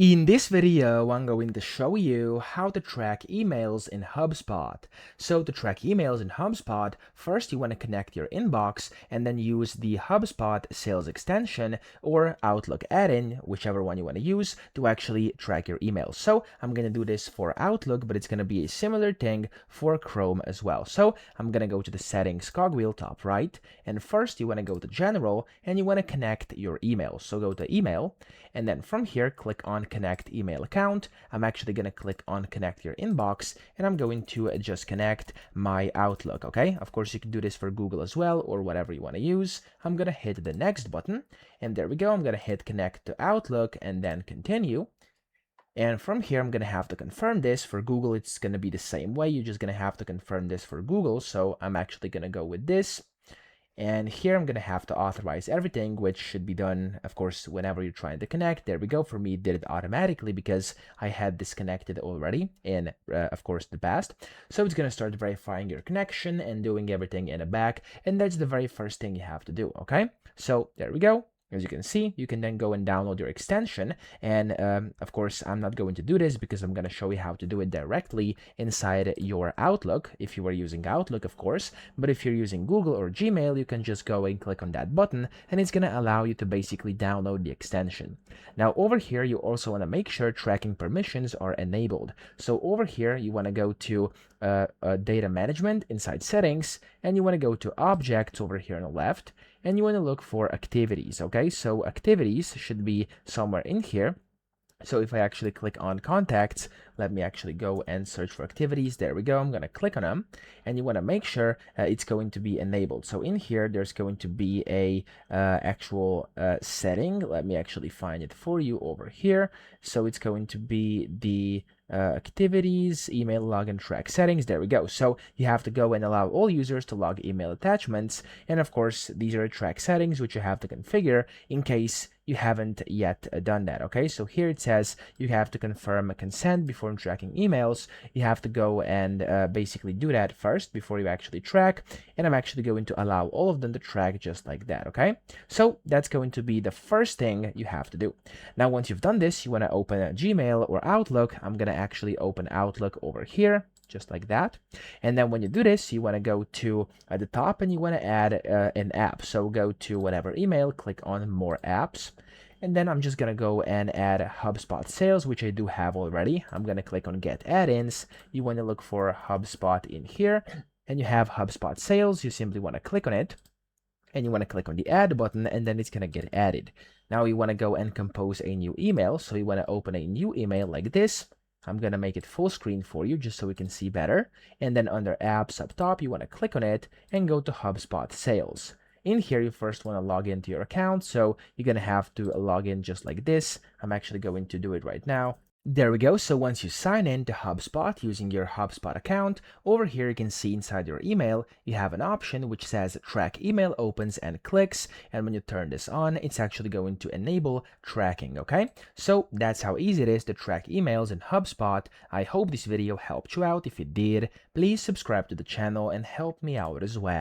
In this video, I'm going to show you how to track emails in HubSpot. So to track emails in HubSpot, first you want to connect your inbox and then use the HubSpot sales extension or Outlook add-in, whichever one you want to use, to actually track your emails. So I'm going to do this for Outlook, but it's going to be a similar thing for Chrome as well. So I'm going to go to the settings cogwheel top right, and first you want to go to general and you want to connect your email. So go to email, and then from here click on connect email account. I'm actually going to click on connect your inbox, and I'm going to just connect my Outlook. Okay, of course you can do this for Google as well, or whatever you want to use. I'm going to hit the next button, and there we go. I'm going to hit connect to Outlook and then continue. And from here, I'm going to have to confirm this. For Google, it's going to be the same way. You're just going to have to confirm this for Google. So I'm actually going to go with this. And here I'm going to have to authorize everything, which should be done, of course, whenever you're trying to connect. There we go. For me, it did it automatically because I had disconnected already in, of course, the past. So it's going to start verifying your connection and doing everything in the back. And that's the very first thing you have to do. Okay, so there we go. As you can see, you can then go and download your extension. And of course, I'm not going to do this because I'm going to show you how to do it directly inside your Outlook, if you are using Outlook, of course. But if you're using Google or Gmail, you can just go and click on that button, and it's going to allow you to basically download the extension. Now, over here, you also want to make sure tracking permissions are enabled. So over here, you want to go to data management inside settings, and you want to go to objects over here on the left, and you want to look for activities. Okay, so activities should be somewhere in here. So if I actually click on contacts, let me actually go and search for activities. There we go. I'm going to click on them, and you want to make sure it's going to be enabled. So in here, there's going to be a actual setting. Let me actually find it for you over here. So it's going to be the activities, email login track settings. There we go. So you have to go and allow all users to log email attachments. And of course, these are track settings which you have to configure in case you haven't yet done that. Okay, so here it says you have to confirm consent before tracking emails. You have to go and basically do that first before you actually track. And I'm actually going to allow all of them to track just like that. Okay, so that's going to be the first thing you have to do. Now, once you've done this, you want to open a Gmail or Outlook. I'm going to actually open Outlook over here, just like that. And then when you do this, you want to go to the top and you want to add an app. So go to whatever email, click on more apps. And then I'm just going to go and add HubSpot sales, which I do have already. I'm going to click on get add-ins. You want to look for HubSpot in here, and you have HubSpot sales. You simply want to click on it, and you want to click on the add button, and then it's going to get added. Now you want to go and compose a new email. So you want to open a new email like this. I'm going to make it full screen for you just so we can see better. And then under apps up top, you want to click on it and go to HubSpot sales. In here, you first want to log into your account. So you're going to have to log in just like this. I'm actually going to do it right now. There we go. So once you sign in to HubSpot using your HubSpot account, over here you can see inside your email, you have an option which says track email opens and clicks. And when you turn this on, it's actually going to enable tracking. Okay, so that's how easy it is to track emails in HubSpot. I hope this video helped you out. If it did, please subscribe to the channel and help me out as well.